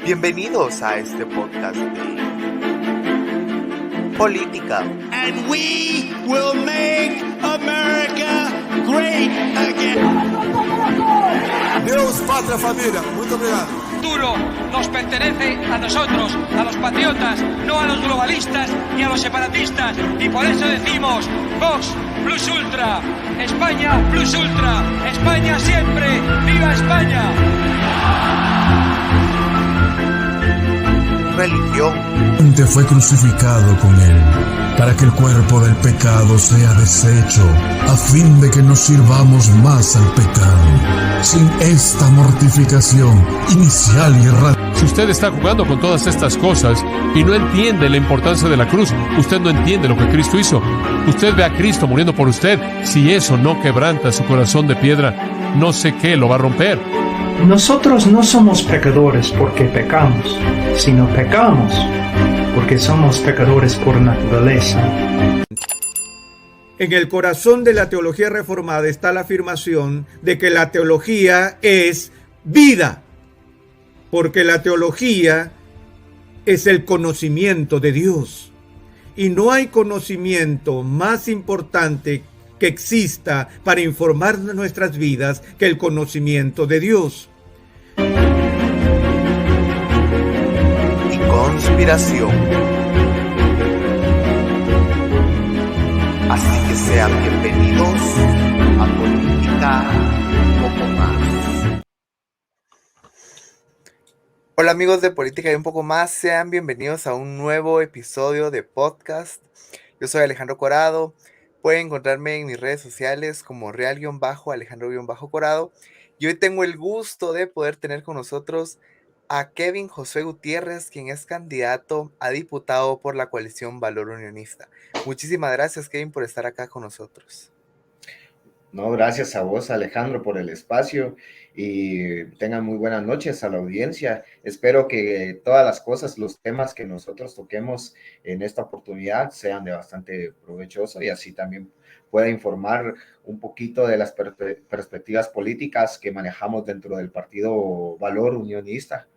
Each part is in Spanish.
Bienvenidos a este podcast de política. And we will make America great again. Deus, pátria, família. Muito obrigado. El futuro nos pertenece a nosotros, a los patriotas, no a los globalistas ni a los separatistas. Y por eso decimos, Vox plus ultra, España plus ultra, España siempre, ¡viva España! Religión. Fue crucificado con él, para que el cuerpo del pecado sea deshecho, a fin de que no sirvamos más al pecado. Sin esta mortificación inicial y radical. Si usted está jugando con todas estas cosas y no entiende la importancia de la cruz, usted no entiende lo que Cristo hizo. Usted ve a Cristo muriendo por usted. Si eso no quebranta su corazón de piedra, no sé qué lo va a romper. Nosotros no somos pecadores porque pecamos, sino pecamos porque somos pecadores por naturaleza. En el corazón de la teología reformada está la afirmación de que la teología es vida, porque la teología es el conocimiento de Dios. Y no hay conocimiento más importante que exista para informar nuestras vidas que el conocimiento de Dios. Y conspiración. Así que sean bienvenidos a Política un poco más. Hola amigos de Política y un poco más, sean bienvenidos a un nuevo episodio de podcast. Yo soy Alejandro Corado. Pueden encontrarme en mis redes sociales como real-alejandro-corado. Y hoy tengo el gusto de poder tener con nosotros a Kevin Josué Gutiérrez, quien es candidato a diputado por la coalición Valor Unionista. Muchísimas gracias, Kevin, por estar acá con nosotros. No, gracias a vos, Alejandro, por el espacio y tengan muy buenas noches a la audiencia. Espero que todas las cosas, los temas que nosotros toquemos en esta oportunidad sean de bastante provechoso y así también pueda informar un poquito de las perspectivas políticas que manejamos dentro del partido Valor Unionista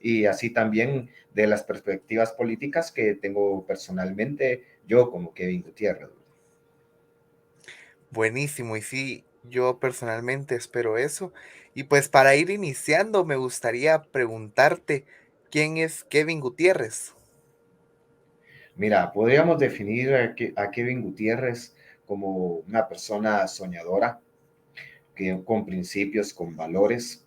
y así también de las perspectivas políticas que tengo personalmente yo como Kevin Gutiérrez. Buenísimo, y sí, yo personalmente espero eso. Y pues para ir iniciando, me gustaría preguntarte, ¿quién es Kevin Gutiérrez? Mira, podríamos definir a Kevin Gutiérrez como una persona soñadora, con principios, con valores,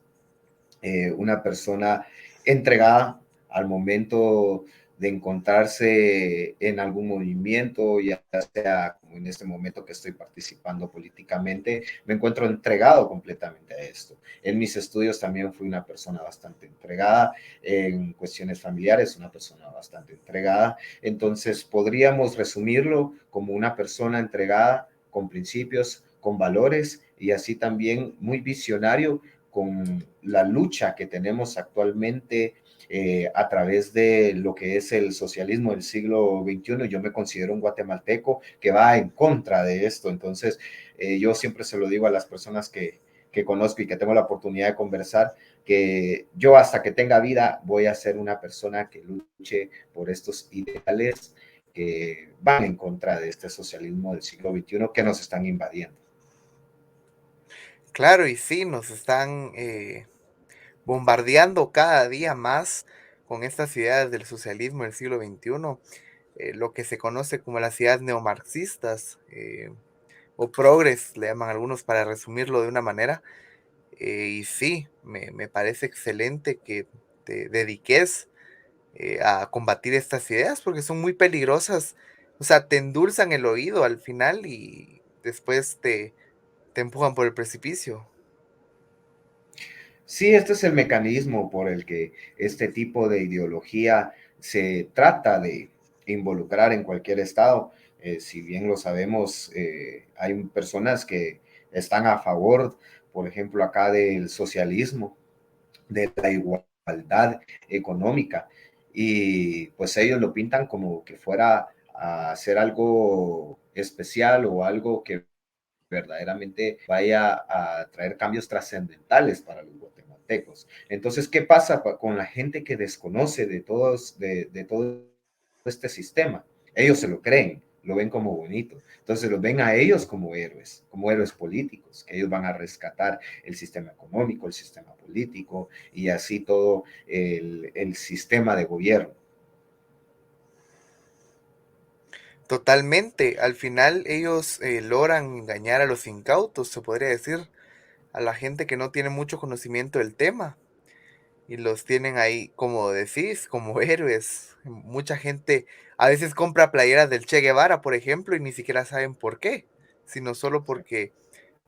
una persona entregada al momento de encontrarse en algún movimiento, ya sea como en este momento que estoy participando políticamente, me encuentro entregado completamente a esto. En mis estudios también fui una persona bastante entregada, en cuestiones familiares una persona bastante entregada, entonces podríamos resumirlo como una persona entregada con principios, con valores y así también muy visionario con la lucha que tenemos actualmente a través de lo que es el socialismo del siglo XXI. Yo me considero un guatemalteco que va en contra de esto, entonces yo siempre se lo digo a las personas que conozco y que tengo la oportunidad de conversar, que yo hasta que tenga vida voy a ser una persona que luche por estos ideales que van en contra de este socialismo del siglo XXI que nos están invadiendo. Claro, y sí, nos están bombardeando cada día más con estas ideas del socialismo del siglo XXI, lo que se conoce como las ideas neomarxistas, o progres, le llaman algunos para resumirlo de una manera. Y sí, me parece excelente que te dediques a combatir estas ideas porque son muy peligrosas. O sea, te endulzan el oído al final y después te empujan por el precipicio. Sí, este es el mecanismo por el que este tipo de ideología se trata de involucrar en cualquier estado. Si bien lo sabemos, hay personas que están a favor, por ejemplo, acá del socialismo, de la igualdad económica, y pues ellos lo pintan como que fuera a hacer algo especial o algo que verdaderamente vaya a traer cambios trascendentales para los guatemaltecos. guatemaltecos. Entonces, ¿qué pasa con la gente que desconoce de todo este sistema? Ellos se lo creen, lo ven como bonito. Entonces los ven a ellos como héroes políticos, que ellos van a rescatar el sistema económico, el sistema político y así todo el sistema de gobierno. Totalmente. Al final ellos logran engañar a los incautos, se podría decir, a la gente que no tiene mucho conocimiento del tema. Y los tienen ahí, como decís, como héroes. Mucha gente a veces compra playeras del Che Guevara, por ejemplo, y ni siquiera saben por qué, sino solo porque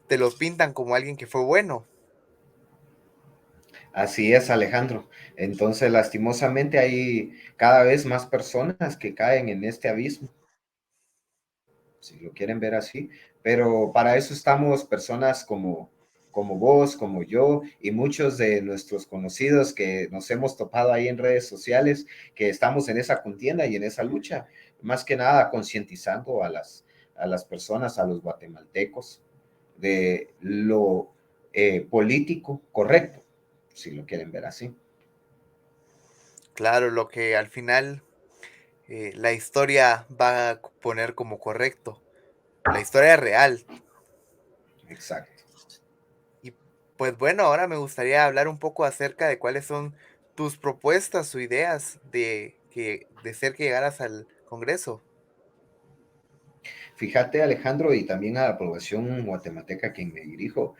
te los pintan como alguien que fue bueno. Así es, Alejandro. Entonces, lastimosamente hay cada vez más personas que caen en este abismo, si lo quieren ver así, pero para eso estamos personas como vos, como yo y muchos de nuestros conocidos que nos hemos topado ahí en redes sociales, que estamos en esa contienda y en esa lucha, más que nada concientizando a las personas, a los guatemaltecos, de lo político correcto, si lo quieren ver así. Claro, lo que al final la historia va a poner como correcto, la historia real. Exacto. Y pues bueno, ahora me gustaría hablar un poco acerca de cuáles son tus propuestas o ideas de ser que llegaras al Congreso. Fíjate, Alejandro, y también a la población guatemalteca a quien me dirijo,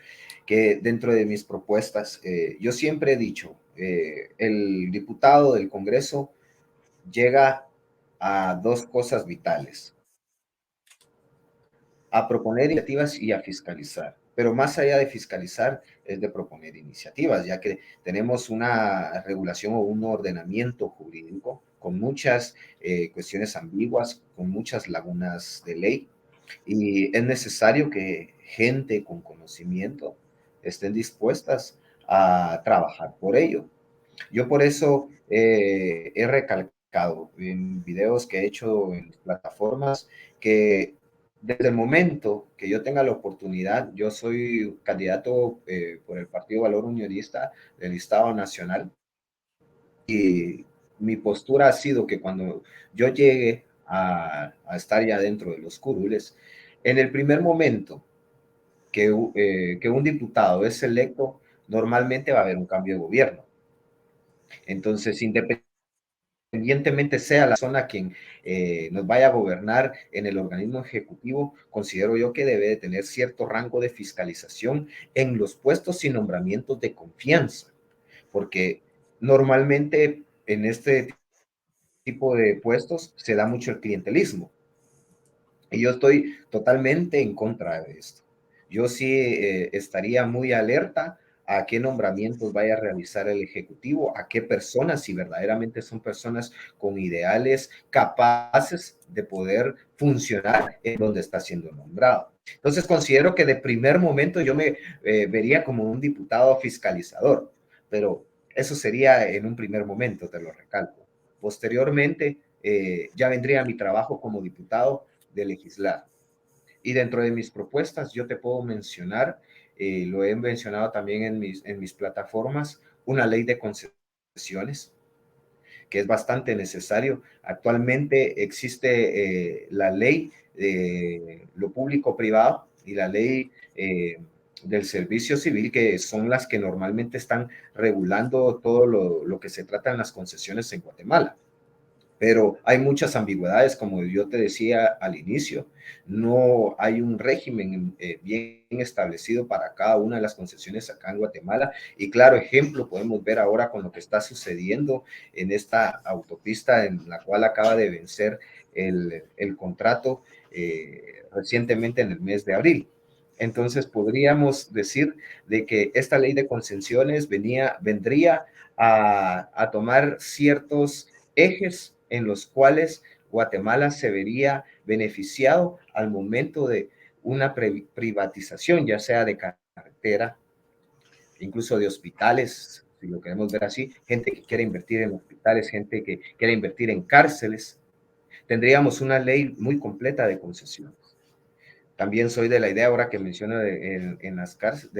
que dentro de mis propuestas, yo siempre he dicho, el diputado del Congreso llega a dos cosas vitales: a proponer iniciativas y a fiscalizar. Pero más allá de fiscalizar, es de proponer iniciativas, ya que tenemos una regulación o un ordenamiento jurídico con muchas cuestiones ambiguas, con muchas lagunas de ley, y es necesario que gente con conocimiento estén dispuestas a trabajar por ello. Yo por eso he recalcado en videos que he hecho en plataformas que desde el momento que yo tenga la oportunidad, yo soy candidato por el Partido Valor Unionista del Estado Nacional, y mi postura ha sido que cuando yo llegue a estar ya dentro de los curules, en el primer momento que un diputado es electo, normalmente va a haber un cambio de gobierno. Entonces, independientemente sea la zona quien nos vaya a gobernar en el organismo ejecutivo, considero yo que debe de tener cierto rango de fiscalización en los puestos y nombramientos de confianza, porque normalmente en este tipo de puestos se da mucho el clientelismo. Y yo estoy totalmente en contra de esto. Yo sí estaría muy alerta a qué nombramientos vaya a realizar el Ejecutivo, a qué personas, si verdaderamente son personas con ideales capaces de poder funcionar en donde está siendo nombrado. Entonces considero que de primer momento yo me vería como un diputado fiscalizador, pero eso sería en un primer momento, te lo recalco. Posteriormente, ya vendría mi trabajo como diputado de legislar. Y dentro de mis propuestas, yo te puedo mencionar, lo he mencionado también en mis plataformas, una ley de concesiones, que es bastante necesario. Actualmente existe la ley de lo público-privado y la ley del servicio civil, que son las que normalmente están regulando todo lo que se trata en las concesiones en Guatemala. Pero hay muchas ambigüedades, como yo te decía al inicio. No hay un régimen bien establecido para cada una de las concesiones acá en Guatemala. Y claro, ejemplo, podemos ver ahora con lo que está sucediendo en esta autopista en la cual acaba de vencer el contrato recientemente en el mes de abril. Entonces podríamos decir de que esta ley de concesiones vendría a tomar ciertos ejes en los cuales Guatemala se vería beneficiado al momento de una privatización, ya sea de carretera, incluso de hospitales, si lo queremos ver así, gente que quiere invertir en hospitales, gente que quiere invertir en cárceles. Tendríamos una ley muy completa de concesiones. También soy de la idea, ahora que menciono de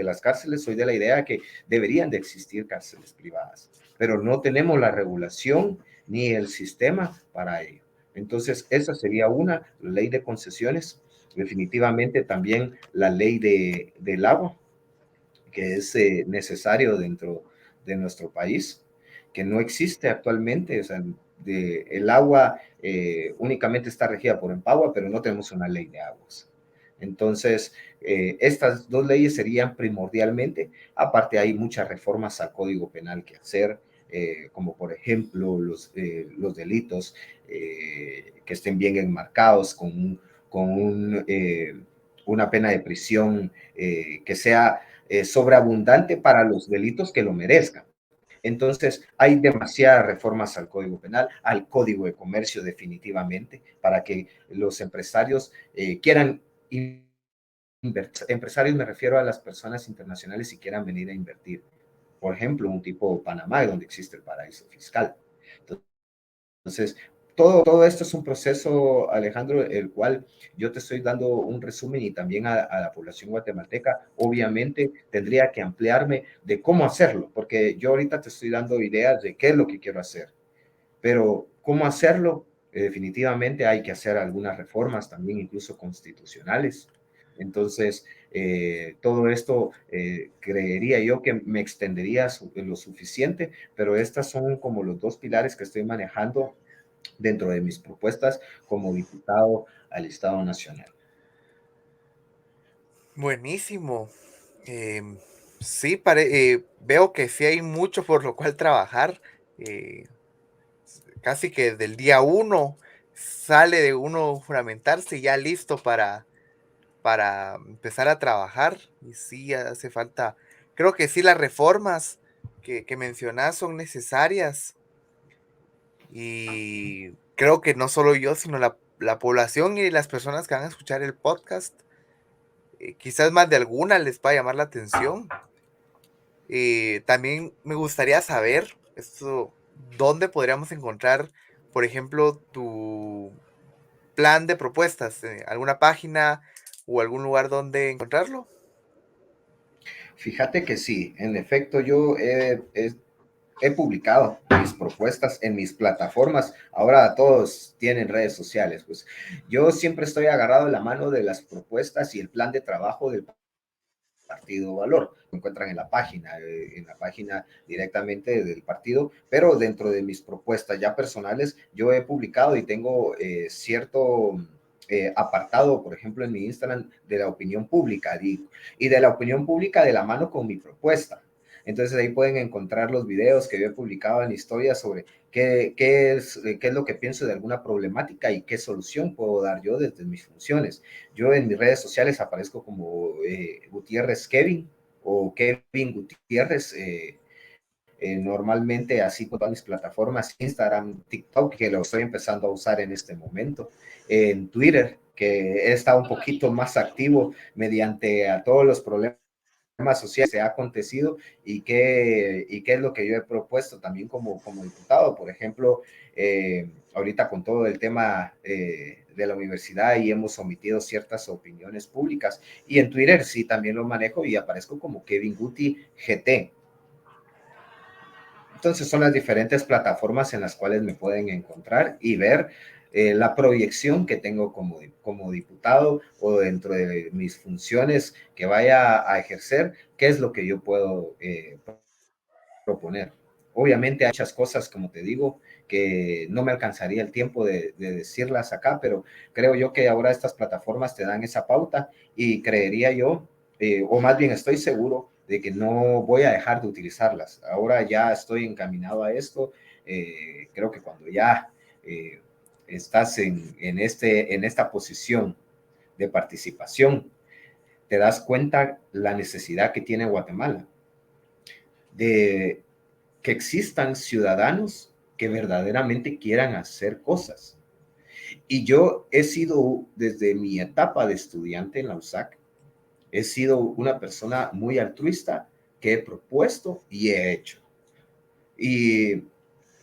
las cárceles, soy de la idea que deberían de existir cárceles privadas, pero no tenemos la regulación ni el sistema para ello. Entonces, esa sería una, la ley de concesiones, definitivamente también la ley del agua, que es necesario dentro de nuestro país, que no existe actualmente. O sea, el agua únicamente está regida por EMPAGUA, pero no tenemos una ley de aguas. Entonces, estas dos leyes serían primordialmente. Aparte, hay muchas reformas al Código Penal que hacer, como por ejemplo los delitos que estén bien enmarcados una pena de prisión que sea sobreabundante para los delitos que lo merezcan. Entonces, hay demasiadas reformas al Código Penal, al Código de Comercio definitivamente, para que los empresarios quieran invertir. Empresarios me refiero a las personas internacionales y quieran venir a invertir. Por ejemplo, un tipo Panamá, donde existe el paraíso fiscal. Entonces, todo esto es un proceso, Alejandro, el cual yo te estoy dando un resumen y también a la población guatemalteca. Obviamente tendría que ampliarme de cómo hacerlo, porque yo ahorita te estoy dando ideas de qué es lo que quiero hacer, pero cómo hacerlo, definitivamente hay que hacer algunas reformas también, incluso constitucionales. Entonces, todo esto creería yo que me extendería lo suficiente, pero estas son como los dos pilares que estoy manejando dentro de mis propuestas como diputado al Estado Nacional. Buenísimo. Sí, veo que sí hay mucho por lo cual trabajar. Casi que del día uno sale de uno juramentarse ya listo para empezar a trabajar. Y sí, hace falta. Creo que sí, las reformas que mencionas son necesarias. Y creo que no solo yo, sino la población y las personas que van a escuchar el podcast, quizás más de alguna les va a llamar la atención. También me gustaría saber esto, dónde podríamos encontrar, por ejemplo, tu plan de propuestas, alguna página o algún lugar donde encontrarlo. Fíjate que sí, en efecto, yo he publicado mis propuestas en mis plataformas. Ahora todos tienen redes sociales. Pues yo siempre estoy agarrado de la mano de las propuestas y el plan de trabajo del Partido Valor. Lo encuentran en la página directamente del partido, pero dentro de mis propuestas ya personales, yo he publicado y tengo cierto apartado, por ejemplo, en mi Instagram, de la opinión pública, digo, y de la opinión pública de la mano con mi propuesta. Entonces ahí pueden encontrar los videos que yo he publicado en historias sobre qué es lo que pienso de alguna problemática y qué solución puedo dar yo desde mis funciones. Yo en mis redes sociales aparezco como Gutiérrez Kevin o Kevin Gutiérrez. Normalmente así por todas mis plataformas, Instagram, TikTok, que lo estoy empezando a usar en este momento, en Twitter, que he estado un poquito más activo mediante a todos los problemas sociales que ha acontecido y qué es lo que yo he propuesto también como diputado. Por ejemplo, ahorita con todo el tema de la universidad y hemos omitido ciertas opiniones públicas, y en Twitter sí también lo manejo y aparezco como Kevin Guti GT. Entonces son las diferentes plataformas en las cuales me pueden encontrar y ver la proyección que tengo como diputado o dentro de mis funciones que vaya a ejercer, qué es lo que yo puedo proponer. Obviamente hay muchas cosas, como te digo, que no me alcanzaría el tiempo de decirlas acá, pero creo yo que ahora estas plataformas te dan esa pauta y creería yo, o más bien estoy seguro, de que no voy a dejar de utilizarlas. Ahora ya estoy encaminado a esto. Creo que cuando ya estás en esta posición de participación, te das cuenta la necesidad que tiene Guatemala de que existan ciudadanos que verdaderamente quieran hacer cosas. Y yo he sido, desde mi etapa de estudiante en la USAC, he sido una persona muy altruista que he propuesto y he hecho. Y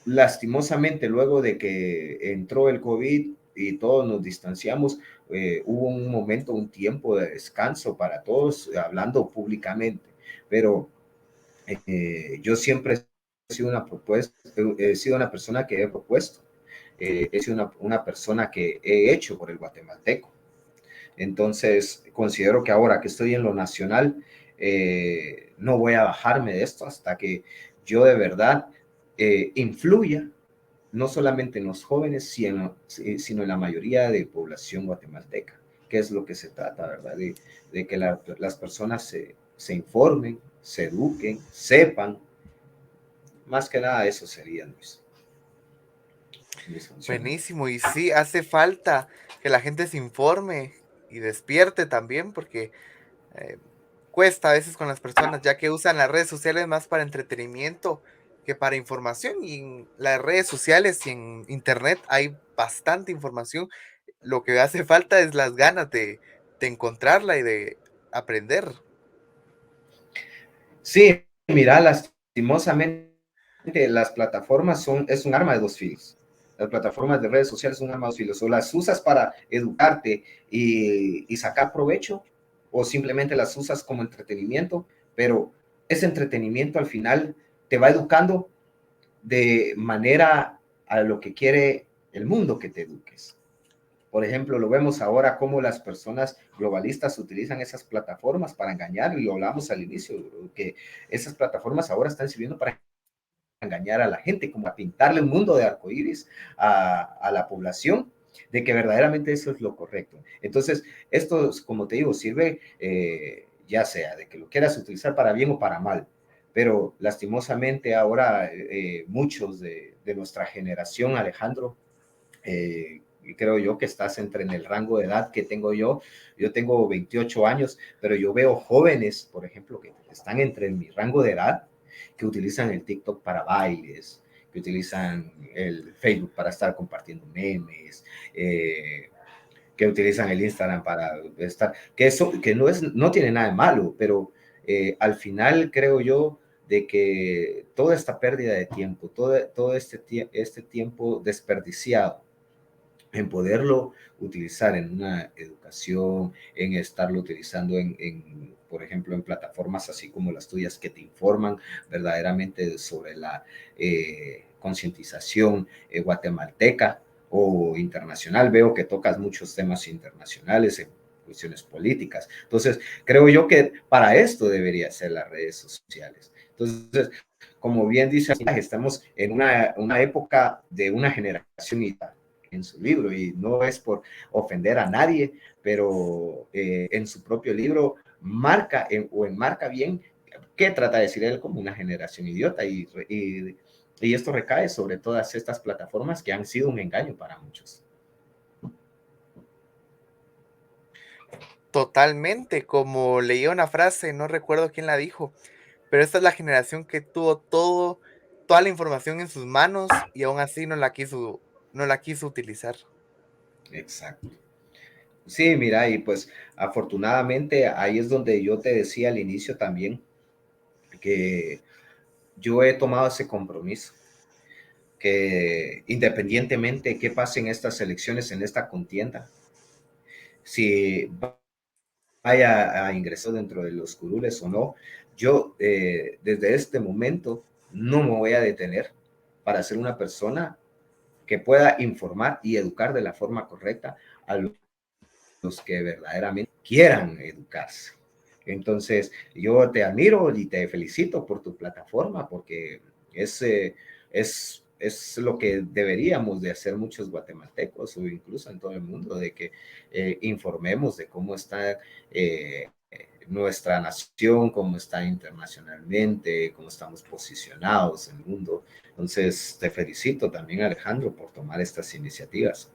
lastimosamente, luego de que entró el COVID, y todos nos distanciamos, hubo un momento, un tiempo de descanso para todos, hablando públicamente, pero yo siempre he sido he sido una persona que he propuesto, he sido una persona que he hecho por el guatemalteco. Entonces, considero que ahora que estoy en lo nacional, no voy a bajarme de esto hasta que yo de verdad influya no solamente en los jóvenes, sino en la mayoría de población guatemalteca, que es lo que se trata, ¿verdad? De que las personas se informen, se eduquen, sepan. Más que nada eso sería, Luis. Buenísimo, y sí, hace falta que la gente se informe y despierte también, porque cuesta a veces con las personas, ya que usan las redes sociales más para entretenimiento que para información, y en las redes sociales y en internet hay bastante información. Lo que hace falta es las ganas de encontrarla y de aprender. Sí, mira, lastimosamente las plataformas es un arma de dos filos. Las plataformas de redes sociales son un arma de dos filos. O las usas para educarte y sacar provecho, o simplemente las usas como entretenimiento, pero ese entretenimiento al final te va educando de manera a lo que quiere el mundo que te eduques. Por ejemplo, lo vemos ahora cómo las personas globalistas utilizan esas plataformas para engañar, y lo hablamos al inicio, que esas plataformas ahora están sirviendo para engañar a la gente, como a pintarle un mundo de arcoíris a la población, de que verdaderamente eso es lo correcto. Entonces, esto, como te digo, sirve ya sea de que lo quieras utilizar para bien o para mal, pero lastimosamente ahora muchos de nuestra generación, Alejandro, y creo yo que estás en el rango de edad que tengo yo. Yo tengo 28 años, pero yo veo jóvenes, por ejemplo, que están entre mi rango de edad, que utilizan el TikTok para bailes, que utilizan el Facebook para estar compartiendo memes, que utilizan el Instagram para estar, que eso que no tiene nada de malo, pero al final creo yo de que toda esta pérdida de tiempo, todo este tiempo desperdiciado en poderlo utilizar en una educación, en estarlo utilizando por ejemplo, en plataformas así como las tuyas que te informan verdaderamente sobre la concientización guatemalteca o internacional. Veo que tocas muchos temas internacionales en cuestiones políticas. Entonces, creo yo que para esto debería ser las redes sociales. Entonces, como bien dice, estamos en una época de una generación en su libro, y no es por ofender a nadie, pero en su propio libro enmarca bien qué trata de decir él como una generación idiota, y esto recae sobre todas estas plataformas que han sido un engaño para muchos. Totalmente, como leí una frase, no recuerdo quién la dijo, pero esta es la generación que tuvo toda la información en sus manos y aún así no la quiso utilizar. Exacto. Sí, mira, y pues afortunadamente ahí es donde yo te decía al inicio también que yo he tomado ese compromiso, que independientemente de qué pase en estas elecciones, en esta contienda, si vaya a ingresar dentro de los curules o no, yo desde este momento no me voy a detener para ser una persona que pueda informar y educar de la forma correcta a los que verdaderamente quieran educarse. Entonces, yo te admiro y te felicito por tu plataforma, porque es lo que deberíamos de hacer muchos guatemaltecos, o incluso en todo el mundo, de que informemos de cómo está nuestra nación, cómo está internacionalmente, cómo estamos posicionados en el mundo. Entonces, te felicito también, Alejandro, por tomar estas iniciativas.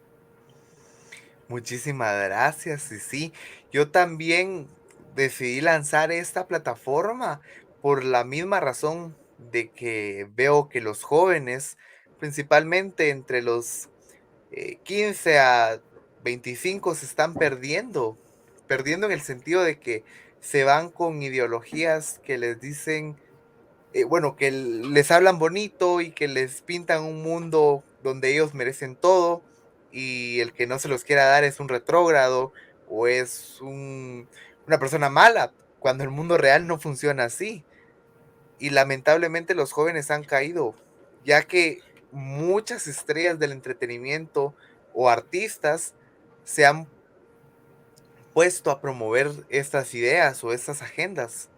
Muchísimas gracias, y sí, yo también decidí lanzar esta plataforma por la misma razón de que veo que los jóvenes, principalmente entre los 15 a 25, se están perdiendo en el sentido de que se van con ideologías que les dicen, bueno, que les hablan bonito y que les pintan un mundo donde ellos merecen todo, y el que no se los quiera dar es un retrógrado o es una persona mala, cuando el mundo real no funciona así. Y lamentablemente los jóvenes han caído, ya que muchas estrellas del entretenimiento o artistas se han puesto a promover estas ideas o estas agendas,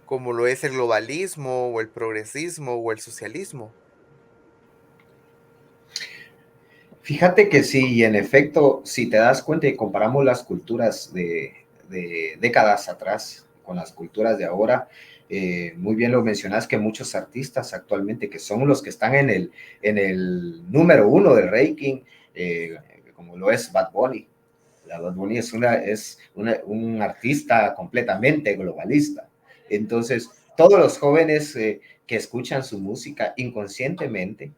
como lo es el globalismo o el progresismo o el socialismo. Fíjate que sí, y en efecto, si te das cuenta y comparamos las culturas de décadas atrás con las culturas de ahora, muy bien lo mencionas que muchos artistas actualmente que son los que están en el número uno del ranking, como lo es Bad Bunny. Bad Bunny un artista completamente globalista. Entonces, todos los jóvenes que escuchan su música inconscientemente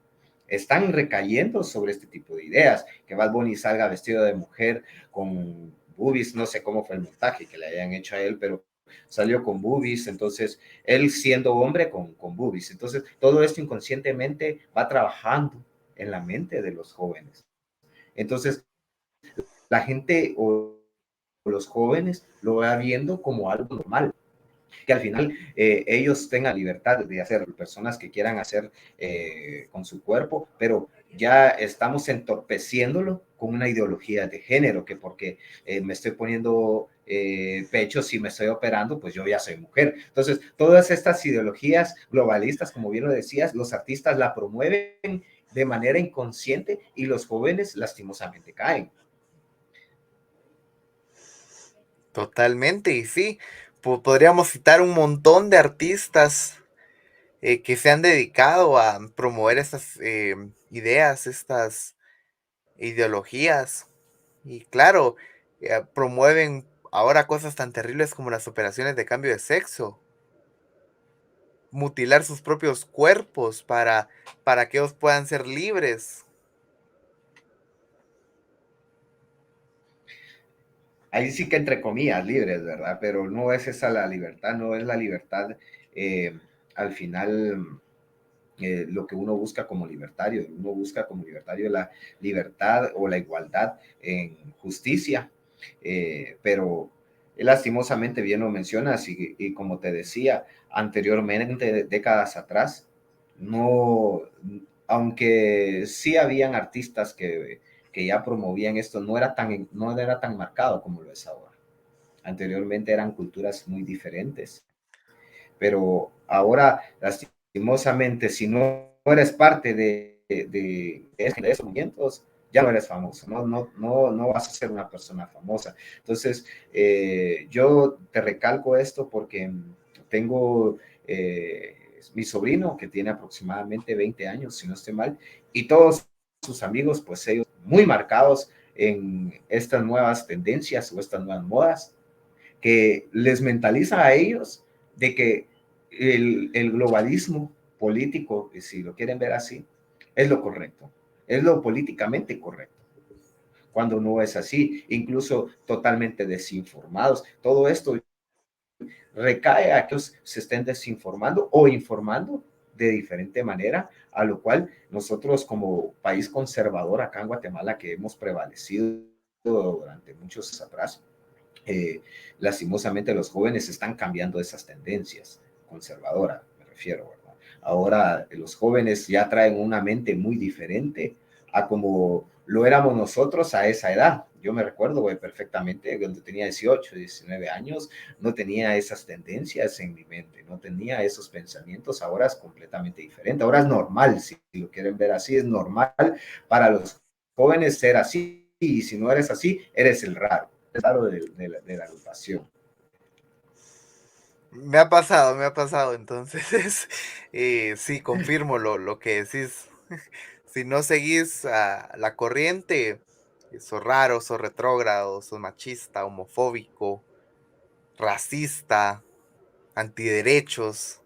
están recayendo sobre este tipo de ideas, que Bad Bunny salga vestido de mujer con boobies, no sé cómo fue el montaje que le hayan hecho a él, pero salió con boobies, entonces él siendo hombre con boobies, entonces todo esto inconscientemente va trabajando en la mente de los jóvenes. Entonces la gente o los jóvenes lo va viendo como algo normal, que al final ellos tengan libertad de hacer, personas que quieran hacer con su cuerpo, pero ya estamos entorpeciéndolo con una ideología de género, que porque me estoy poniendo pechos y me estoy operando, pues yo ya soy mujer. Entonces, todas estas ideologías globalistas, como bien lo decías, los artistas la promueven de manera inconsciente y los jóvenes lastimosamente caen. Totalmente, y sí, podríamos citar un montón de artistas que se han dedicado a promover estas ideas, estas ideologías. Y claro, promueven ahora cosas tan terribles como las operaciones de cambio de sexo, mutilar sus propios cuerpos para que ellos puedan ser libres. Ahí sí que entre comillas libres, ¿verdad? Pero no es esa la libertad, no es la libertad al final lo que uno busca como libertario. Uno busca como libertario la libertad o la igualdad en justicia, pero lastimosamente bien lo mencionas y como te decía anteriormente, décadas atrás, no, aunque sí habían artistas que ya promovían esto, no era tan marcado como lo es ahora. Anteriormente eran culturas muy diferentes, pero ahora lastimosamente si no eres parte de esos movimientos, ya no eres famoso, no vas a ser una persona famosa. Entonces, yo te recalco esto porque tengo mi sobrino que tiene aproximadamente 20 años, si no estoy mal, y todos sus amigos, pues ellos muy marcados en estas nuevas tendencias o estas nuevas modas, que les mentaliza a ellos de que el globalismo político, si lo quieren ver así, es lo correcto, es lo políticamente correcto, cuando no es así, incluso totalmente desinformados. Todo esto recae a que se estén desinformando o informando de diferente manera, a lo cual nosotros como país conservador acá en Guatemala, que hemos prevalecido durante muchos años atrás, lastimosamente los jóvenes están cambiando esas tendencias conservadoras, me refiero, ¿verdad? Ahora los jóvenes ya traen una mente muy diferente a como lo éramos nosotros a esa edad. Yo me recuerdo perfectamente cuando tenía 18, 19 años, no tenía esas tendencias en mi mente, no tenía esos pensamientos. Ahora es completamente diferente. Ahora es normal, si lo quieren ver así, es normal para los jóvenes ser así, y si no eres así, eres el raro de la agrupación. Me ha pasado, entonces, sí, confirmo lo que decís. Si no seguís la corriente, sos raro, sos retrógrado, sos machista, homofóbico, racista, antiderechos.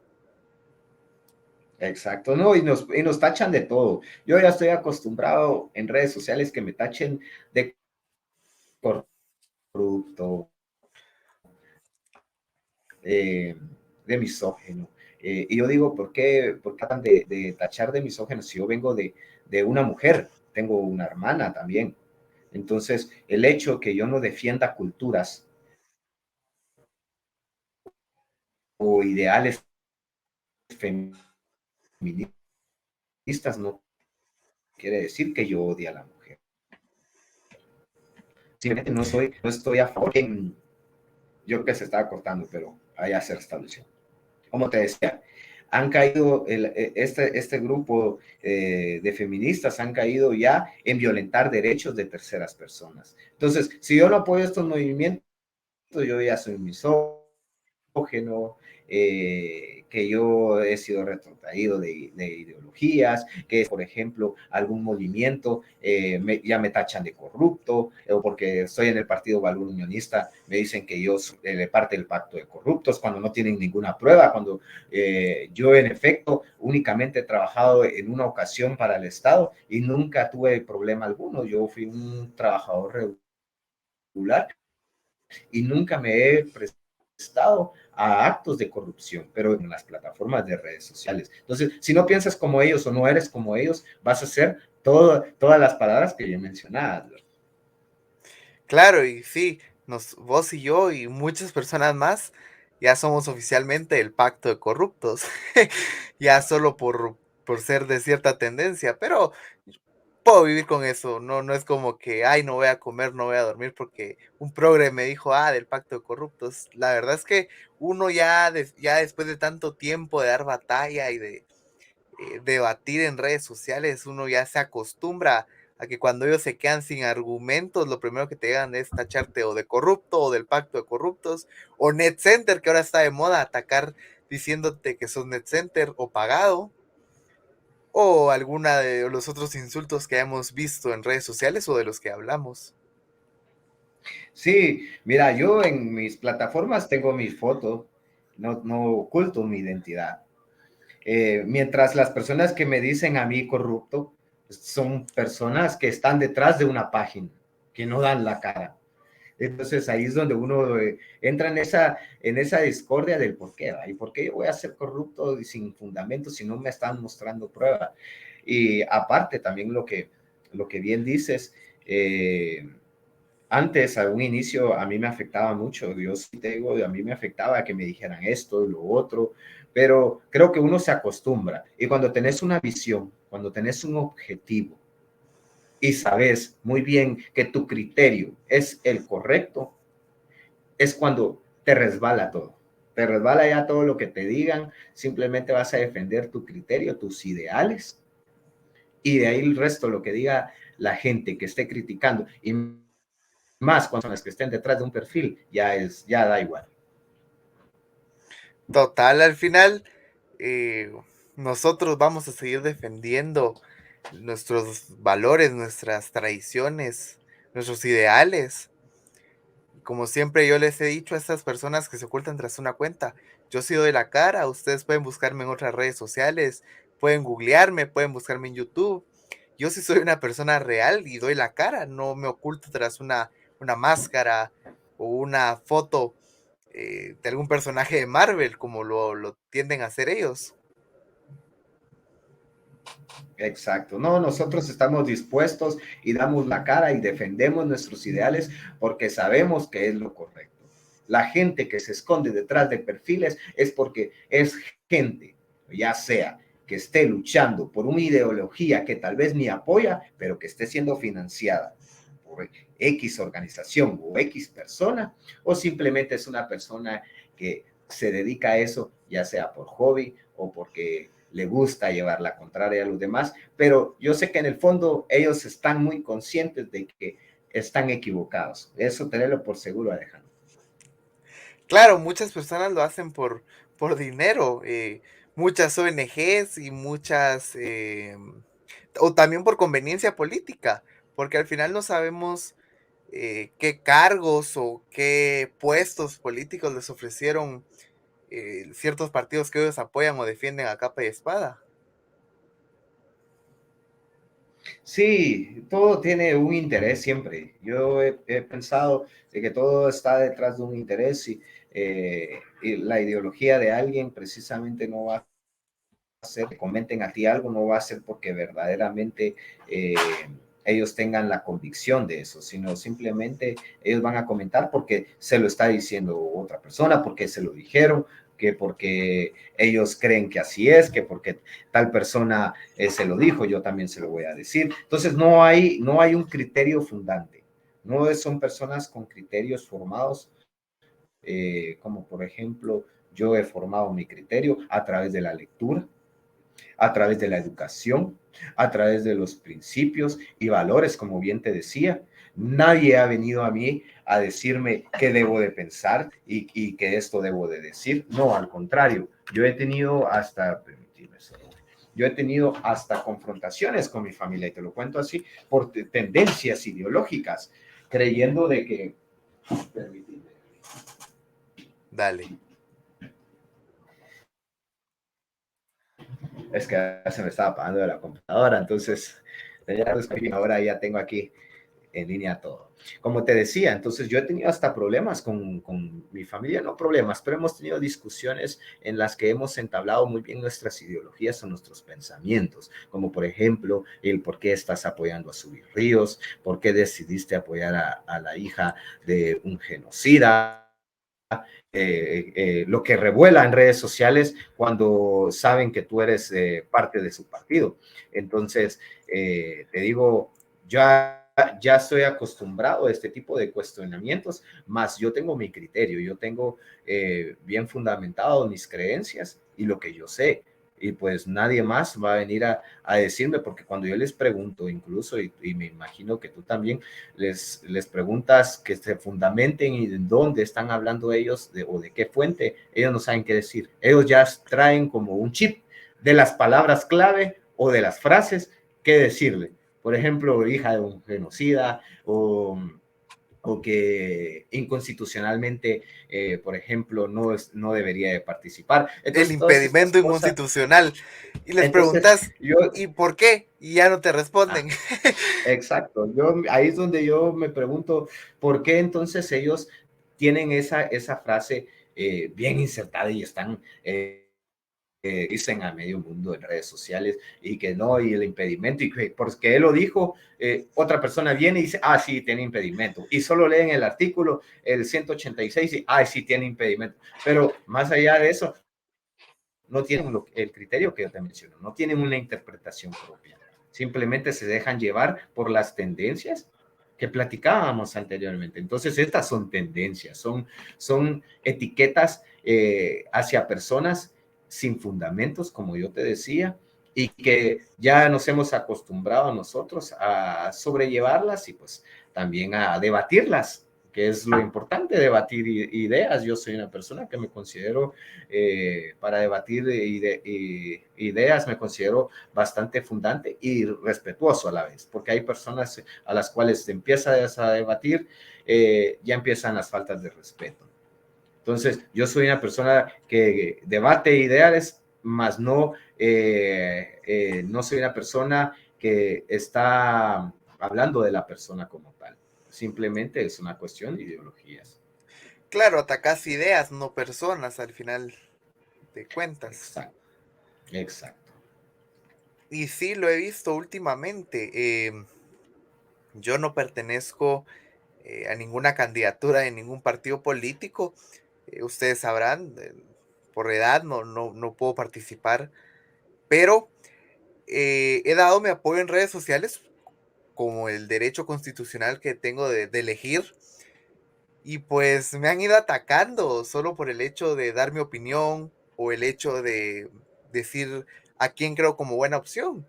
Exacto, no, y nos tachan de todo. Yo ya estoy acostumbrado en redes sociales que me tachen de corrupto, de misógino. Y yo digo, ¿por qué tratan de tachar de misógino si yo vengo de una mujer? Tengo una hermana también, Entonces, el hecho que yo no defienda culturas o ideales feministas no quiere decir que yo odie a la mujer. Simplemente no estoy a favor. Yo que se estaba cortando, pero allá se restableció. Como te decía, han caído, este grupo de feministas han caído ya en violentar derechos de terceras personas. Entonces, si yo no apoyo estos movimientos, yo ya soy misógino, que yo he sido retrotraído de ideologías, que por ejemplo algún movimiento ya me tachan de corrupto, o porque estoy en el Partido Valor Unionista me dicen que yo soy parte del pacto de corruptos, cuando no tienen ninguna prueba, cuando yo en efecto únicamente he trabajado en una ocasión para el Estado y nunca tuve problema alguno. Yo fui un trabajador regular y nunca me he prestado a actos de corrupción, pero en las plataformas de redes sociales. Entonces, si no piensas como ellos o no eres como ellos, vas a hacer todas las palabras que yo mencionaba. Claro, y sí, vos y yo y muchas personas más ya somos oficialmente el pacto de corruptos, ya solo por ser de cierta tendencia, pero puedo vivir con eso, no es como que, ay, no voy a comer, no voy a dormir porque un progre me dijo, del pacto de corruptos. La verdad es que uno ya después de tanto tiempo de dar batalla y de debatir en redes sociales, uno ya se acostumbra a que cuando ellos se quedan sin argumentos, lo primero que te digan es tacharte o de corrupto o del pacto de corruptos, o NetCenter, que ahora está de moda, atacar diciéndote que sos NetCenter o pagado, o alguna de los otros insultos que hemos visto en redes sociales o de los que hablamos. Sí, mira, yo en mis plataformas tengo mi foto, no oculto mi identidad. Mientras las personas que me dicen a mí corrupto son personas que están detrás de una página, que no dan la cara. Entonces ahí es donde uno entra en esa discordia del por qué, ¿va? ¿Y por qué yo voy a ser corrupto y sin fundamento si no me están mostrando prueba? Y aparte también lo que bien dices, antes, a un inicio, a mí me afectaba mucho. Yo sí te digo, a mí me afectaba que me dijeran esto, lo otro, pero creo que uno se acostumbra. Y cuando tenés una visión, cuando tenés un objetivo y sabes muy bien que tu criterio es el correcto, es cuando te resbala todo. Te resbala ya todo lo que te digan, simplemente vas a defender tu criterio, tus ideales, y de ahí el resto, lo que diga la gente que esté criticando. Y más cuando son las que estén detrás de un perfil, ya da igual. Total, al final, nosotros vamos a seguir defendiendo nuestros valores, nuestras tradiciones, nuestros ideales. Como siempre yo les he dicho a estas personas que se ocultan tras una cuenta, yo sí doy la cara, ustedes pueden buscarme en otras redes sociales, pueden googlearme, pueden buscarme en YouTube. Yo sí soy una persona real y doy la cara, no me oculto tras una máscara o una foto de algún personaje de Marvel como lo tienden a hacer ellos. Exacto. No, nosotros estamos dispuestos y damos la cara y defendemos nuestros ideales porque sabemos que es lo correcto. La gente que se esconde detrás de perfiles es porque es gente, ya sea que esté luchando por una ideología que tal vez ni apoya, pero que esté siendo financiada por X organización o X persona, o simplemente es una persona que se dedica a eso, ya sea por hobby o porque le gusta llevar la contraria a los demás, pero yo sé que en el fondo ellos están muy conscientes de que están equivocados. Eso tenerlo por seguro, Alejandro. Claro, muchas personas lo hacen por dinero, muchas ONGs y muchas, o también por conveniencia política, porque al final no sabemos qué cargos o qué puestos políticos les ofrecieron ciertos partidos que ellos apoyan o defienden a capa y espada. Sí, todo tiene un interés siempre. Yo he pensado de que todo está detrás de un interés y la ideología de alguien precisamente no va a ser que comenten a ti algo, no va a ser porque verdaderamente ellos tengan la convicción de eso, sino simplemente ellos van a comentar porque se lo está diciendo otra persona, porque se lo dijeron, que porque ellos creen que así es, que porque tal persona se lo dijo, yo también se lo voy a decir. Entonces no hay un criterio fundante, no son personas con criterios formados, como por ejemplo yo he formado mi criterio a través de la lectura, a través de la educación, a través de los principios y valores, como bien te decía. Nadie ha venido a mí a decirme qué debo de pensar y que esto debo de decir. No, al contrario, yo he tenido hasta, yo he tenido hasta confrontaciones con mi familia, y te lo cuento así, por tendencias ideológicas, creyendo de que... Dale. Es que se me estaba apagando de la computadora, entonces ahora ya tengo aquí en línea todo. Como te decía, entonces yo he tenido hasta problemas con mi familia, no problemas, pero hemos tenido discusiones en las que hemos entablado muy bien nuestras ideologías o nuestros pensamientos, como por ejemplo, el por qué estás apoyando a Subir Ríos, por qué decidiste apoyar a la hija de un genocida, lo que revuela en redes sociales cuando saben que tú eres parte de su partido. Entonces, te digo, ya estoy acostumbrado a este tipo de cuestionamientos, más yo tengo mi criterio, yo tengo bien fundamentado mis creencias y lo que yo sé. Y pues nadie más va a venir a decirme, porque cuando yo les pregunto incluso, y me imagino que tú también les preguntas que se fundamenten y de dónde están hablando ellos o de qué fuente, ellos no saben qué decir. Ellos ya traen como un chip de las palabras clave o de las frases que decirle. Por ejemplo, hija de un genocida o que inconstitucionalmente, por ejemplo, no debería de participar. Entonces, el Entonces, impedimento inconstitucional. Y les preguntas, ¿y por qué? Y ya no te responden. Exacto. Ahí es donde yo me pregunto, ¿por qué entonces ellos tienen esa frase bien insertada y están... dicen a medio mundo en redes sociales y que no, y el impedimento, y que porque él lo dijo, otra persona viene y dice, sí, tiene impedimento, y solo leen el artículo, el 186, y sí, tiene impedimento, pero más allá de eso, no tienen el criterio que yo te menciono, no tienen una interpretación propia, simplemente se dejan llevar por las tendencias que platicábamos anteriormente. Entonces, estas son tendencias, son etiquetas hacia personas sin fundamentos, como yo te decía, y que ya nos hemos acostumbrado nosotros a sobrellevarlas y pues también a debatirlas, que es lo importante, debatir ideas. Yo soy una persona que me considero, para debatir ideas, me considero bastante fundante y respetuoso a la vez, porque hay personas a las cuales te empiezas a debatir, ya empiezan las faltas de respeto. Entonces, yo soy una persona que debate ideales, más no soy una persona que está hablando de la persona como tal. Simplemente es una cuestión de ideologías. Claro, atacas ideas, no personas, al final de cuentas. Exacto. Y sí, lo he visto últimamente. Yo no pertenezco a ninguna candidatura de ningún partido político. Ustedes sabrán, por edad no puedo participar, pero he dado mi apoyo en redes sociales como el derecho constitucional que tengo de elegir. Y pues me han ido atacando solo por el hecho de dar mi opinión o el hecho de decir a quién creo como buena opción.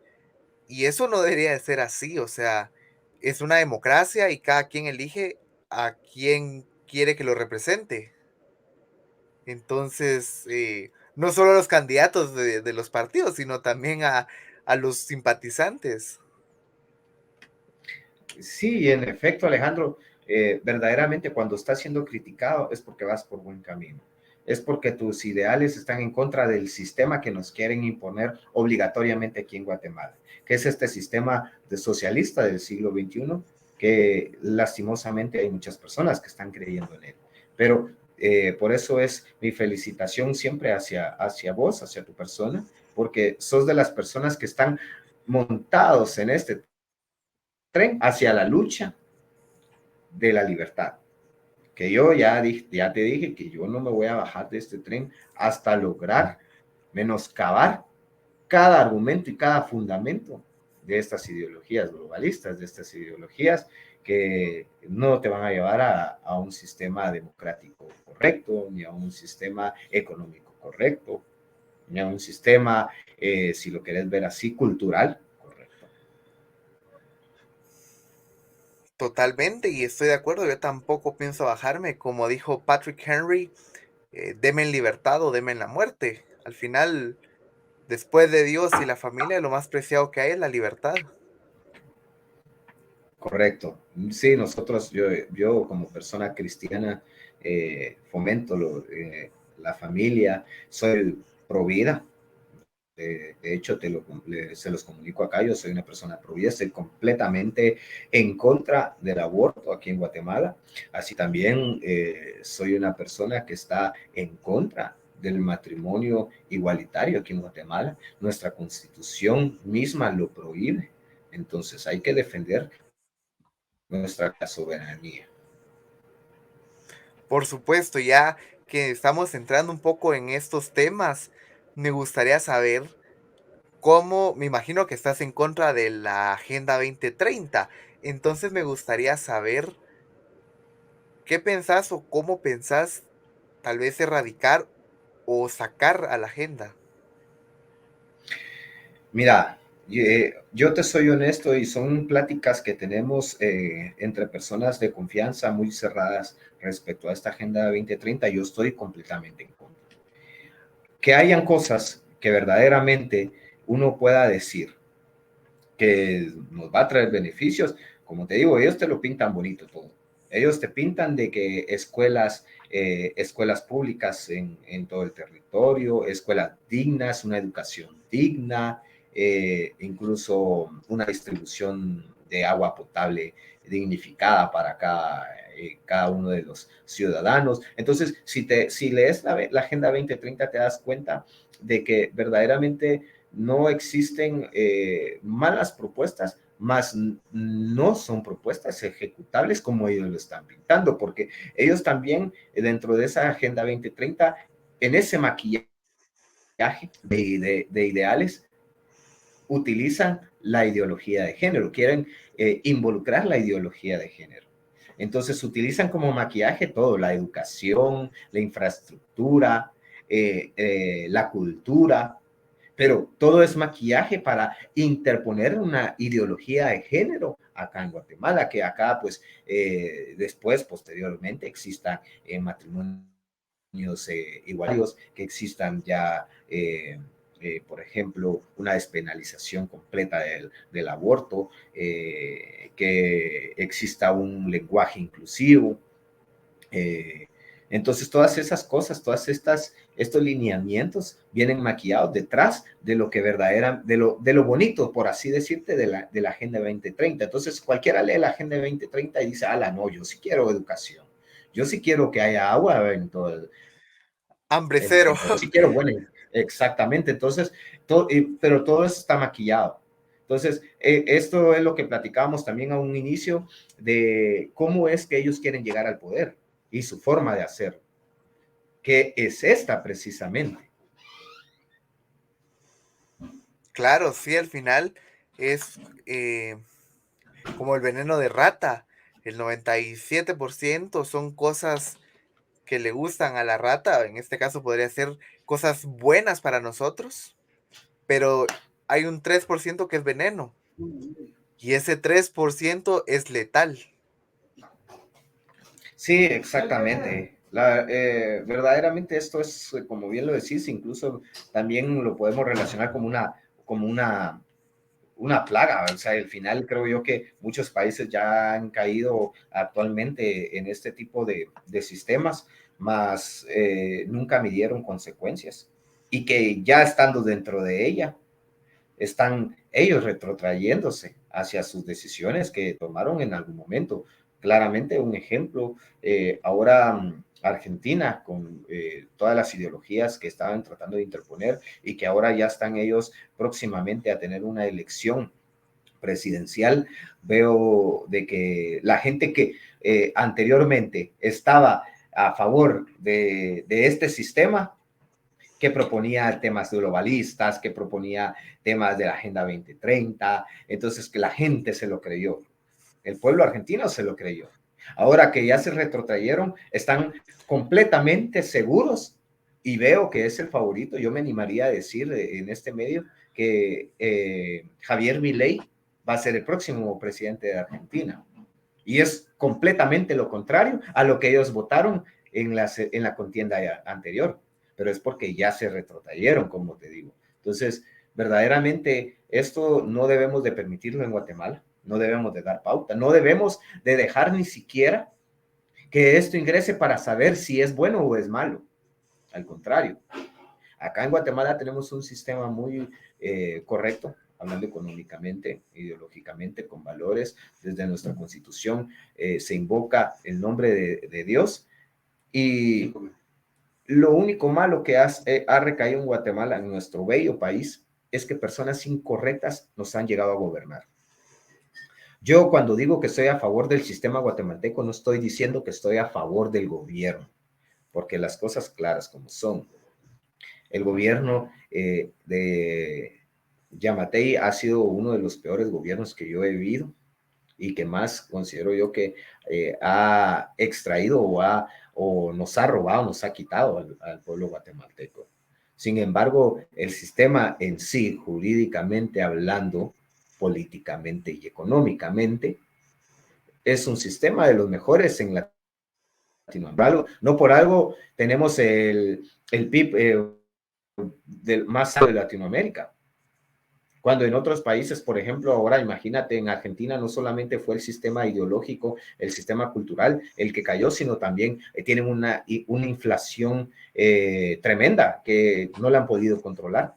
Y eso no debería de ser así, o sea, es una democracia y cada quien elige a quien quiere que lo represente. Entonces, no solo a los candidatos de los partidos, sino también a los simpatizantes. Sí, en efecto, Alejandro, verdaderamente cuando estás siendo criticado es porque vas por buen camino. Es porque tus ideales están en contra del sistema que nos quieren imponer obligatoriamente aquí en Guatemala, que es este sistema de socialista del siglo XXI, que lastimosamente hay muchas personas que están creyendo en él. Pero por eso es mi felicitación siempre hacia vos, hacia tu persona, porque sos de las personas que están montados en este tren hacia la lucha de la libertad. Que yo ya te dije que yo no me voy a bajar de este tren hasta lograr menoscabar cada argumento y cada fundamento de estas ideologías globalistas, de estas ideologías que no te van a llevar a un sistema democrático correcto, ni a un sistema económico correcto, ni a un sistema, si lo querés ver así, cultural correcto. Totalmente, y estoy de acuerdo, yo tampoco pienso bajarme, como dijo Patrick Henry, deme en libertad o deme en la muerte. Al final, después de Dios y la familia, lo más preciado que hay es la libertad. Correcto. Sí, nosotros, yo como persona cristiana, fomento la familia, soy pro vida. De hecho, se los comunico acá, yo soy una persona pro vida, estoy completamente en contra del aborto aquí en Guatemala. Así también soy una persona que está en contra del matrimonio igualitario aquí en Guatemala. Nuestra constitución misma lo prohíbe. Entonces hay que defender nuestra soberanía. Por supuesto, ya que estamos entrando un poco en estos temas, me gustaría saber cómo, me imagino que estás en contra de la Agenda 2030, entonces me gustaría saber qué pensás o cómo pensás tal vez erradicar o sacar a la agenda. Mira, yo te soy honesto y son pláticas que tenemos entre personas de confianza muy cerradas respecto a esta Agenda 2030. Yo estoy completamente en contra. Que hayan cosas que verdaderamente uno pueda decir que nos va a traer beneficios, como te digo, ellos te lo pintan bonito todo. Ellos te pintan de que escuelas públicas en todo el territorio, escuelas dignas, una educación digna, incluso una distribución de agua potable dignificada para cada uno de los ciudadanos. Entonces, si lees la Agenda 2030, te das cuenta de que verdaderamente no existen malas propuestas, más no son propuestas ejecutables como ellos lo están pintando, porque ellos también dentro de esa Agenda 2030, en ese maquillaje de ideales, utilizan la ideología de género, quieren involucrar la ideología de género. Entonces utilizan como maquillaje todo, la educación, la infraestructura, la cultura, pero todo es maquillaje para interponer una ideología de género acá en Guatemala, que acá pues después, posteriormente, existan matrimonios igualitarios, que existan ya, por ejemplo, una despenalización completa del aborto, que exista un lenguaje inclusivo. Entonces, todas esas cosas, estos lineamientos vienen maquillados detrás de lo que de lo bonito, por así decirte, de la Agenda 2030. Entonces, cualquiera lee la Agenda 2030 y dice, no, yo sí quiero educación. Yo sí quiero que haya agua en todo el... Hambre cero. Sí quiero, bueno, exactamente. Entonces, pero todo eso está maquillado. Entonces, esto es lo que platicábamos también a un inicio de cómo es que ellos quieren llegar al poder y su forma de hacer, que es esta precisamente. Claro, sí, al final es como el veneno de rata. El 97% son cosas que le gustan a la rata. En este caso podría ser cosas buenas para nosotros, pero hay un 3% que es veneno. Y ese 3% es letal. Sí, exactamente. Verdaderamente esto es, como bien lo decís, incluso también lo podemos relacionar como una plaga. O sea, al final creo yo que muchos países ya han caído actualmente en este tipo de sistemas, mas nunca midieron consecuencias. Y que ya estando dentro de ella, están ellos retrotrayéndose hacia sus decisiones que tomaron en algún momento. Claramente un ejemplo, ahora Argentina con todas las ideologías que estaban tratando de interponer y que ahora ya están ellos próximamente a tener una elección presidencial, veo de que la gente que anteriormente estaba a favor de este sistema, que proponía temas globalistas, que proponía temas de la Agenda 2030, entonces que la gente se lo creyó, el pueblo argentino se lo creyó. Ahora que ya se retrotrayeron, están completamente seguros y veo que es el favorito. Yo me animaría a decir en este medio que Javier Milei va a ser el próximo presidente de Argentina. Y es completamente lo contrario a lo que ellos votaron en la contienda anterior. Pero es porque ya se retrotrayeron, como te digo. Entonces, verdaderamente, esto no debemos de permitirlo en Guatemala. No debemos de dar pauta. No debemos de dejar ni siquiera que esto ingrese para saber si es bueno o es malo. Al contrario, acá en Guatemala tenemos un sistema muy correcto, hablando económicamente, ideológicamente, con valores. Desde nuestra Constitución se invoca el nombre de Dios, y lo único malo que ha recaído en Guatemala, en nuestro bello país, es que personas incorrectas nos han llegado a gobernar. Yo cuando digo que estoy a favor del sistema guatemalteco, no estoy diciendo que estoy a favor del gobierno, porque las cosas claras como son. El gobierno de Yamatei ha sido uno de los peores gobiernos que yo he vivido y que más considero yo que ha extraído o nos ha robado, nos ha quitado al pueblo guatemalteco. Sin embargo, el sistema en sí, jurídicamente hablando, políticamente y económicamente, es un sistema de los mejores en Latinoamérica. No por algo tenemos el PIB del más alto de Latinoamérica. Cuando en otros países, por ejemplo, ahora imagínate, en Argentina no solamente fue el sistema ideológico, el sistema cultural el que cayó, sino también tienen una inflación tremenda que no la han podido controlar.